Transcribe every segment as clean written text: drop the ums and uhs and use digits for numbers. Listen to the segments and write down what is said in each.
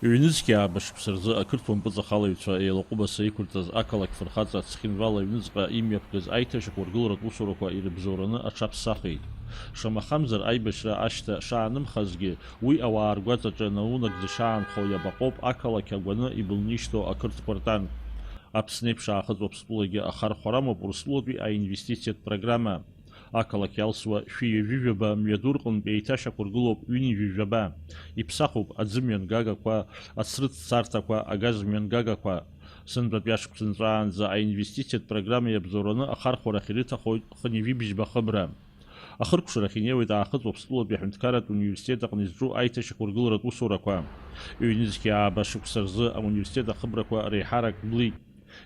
Ҩнызқьи аабашьԥсы рзы ақырҭуа мпыҵахалаҩцәа еилаҟәыбаса иқәырҵаз ақалақь фырхаҵа Ацхинвал аҩныҵҟа имҩаԥгаз аиҭашьақәыргыларатә усурақәа ирыбзоураны аҽаԥсахит. Шамахамзар аибашьра ашьҭа шаанымхазгьы, уи ауаа ргәаҵаҿы наунагӡа шаанхо иабаҟоуп ақалақь агәаны ибылнишьҭо ақырҭқәа ртанк. Аԥсны еиԥш аахыҵуа Аԥсытәылагьы ахархәарамоуп Урыстәылатәи аинвестициатә программа. Ақалақь иалсуа шәи-ҩажәижәаба мҩадурҟынтә еиҭашьақәыргылоуп ҩынҩажәижәаба. Иԥсахуп аӡымҩангагақәа, ацрыҵцарҭақәа, агазмҩангагақәа. Сынтәатәи ашықәсанҵәаанӡа аинвестициатә программа иабзоураны ахархәарахь ирыҭахоит хынҩажәибжьба хыбра. Ахыркәшарахь инеиуеит аахыҵуа Аԥсытәылатәи аҳәынҭқарратә университет аҟны изҿу аиҭашьақәыргыларатә усурақәа. Ҩнызқьи ааба шықәса рзы ауниверситет ахыбрақәа реиҳарак блит.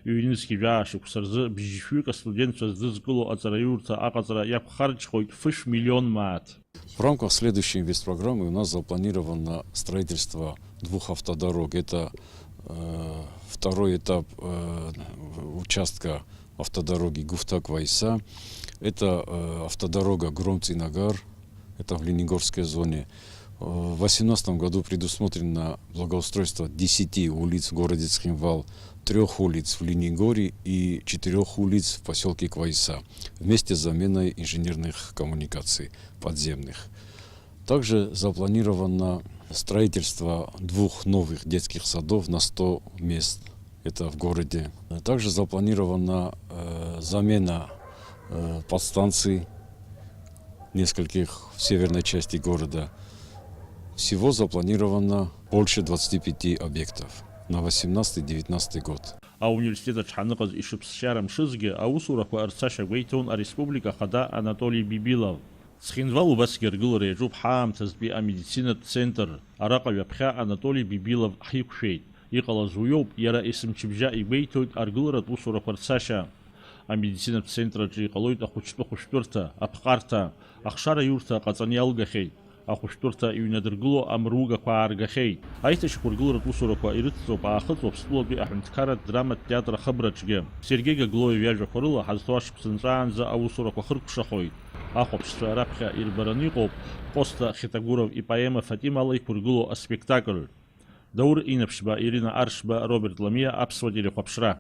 Ҩнызқьи жәаа шықәса рзы бжьышәҩык астудентцәа здызкыло аҵараиурҭа аҟаҵара иақәхарџьхоит фышә-миллион маат. В рамках следующей инвестпрограммы у нас запланировано строительство 2 автодорог. Это второй этап участка автодороги Гуфтак-Вайса. Это автодорога Громцы-Нагар, это в Ленигорской зоне. В 2018 году предусмотрено благоустройство 10 улиц в городе Цхинвал, 3 улиц в Ленигоре и 4 улиц в поселке Квайса, вместе с заменой инженерных коммуникаций подземных. Также запланировано строительство 2 новых детских садов на 100 мест. Это в городе. Также запланирована замена подстанций нескольких в северной части города. Всего запланировано больше 25 объектов на 2018-2019 год. Ауниверситет аҽҳаныҟаз ишыԥсшьара мшызгьы аусурақәа рцашьа гәеиҭон ареспублика ахада Анатолий Бибилов. Цхинвал убасгьы аргылара иаҿуп ҳаамҭазтәи амедицинатә центр. Араҟа ҩаԥхьа Анатолий Бибилов ҳиқәшәеит. Иҟалаз уиоуп, иара есымчыбжьа игәеиҭоит аргыларатә усурақәа рцашьа. Амедицинатә центр аҿы иҟалоит ахәыҷтәы хәышәтәырҭа, аԥҟарҭа, ахшараиурҭа ҟаҵаны иалгахьеит. Ахәышәтәырҭа иҩнадыргыло амругақәа ааргахьеит. Аиҭашьақәыргыларатә усурақәа ирыцҵоуп аахыҵуа Аԥсытәылатәи аҳәынҭқарратә драматә театр ахыбраҿгьы. Сергеи Гаглоев иажәақәа рыла ҳазҭо ашықәсанҵәаанӡа аусурақәа хыркәшахоит. Ахәаԥшцәа раԥхьа ирбараны иҟоуп Коста Хитагуров ипоема Фатима ала иқәыргыло аспектакль. Даур Инаԥшьба, Ирина Аршьба, Роберт Ламиа, Аԥсуа телехәаԥшра.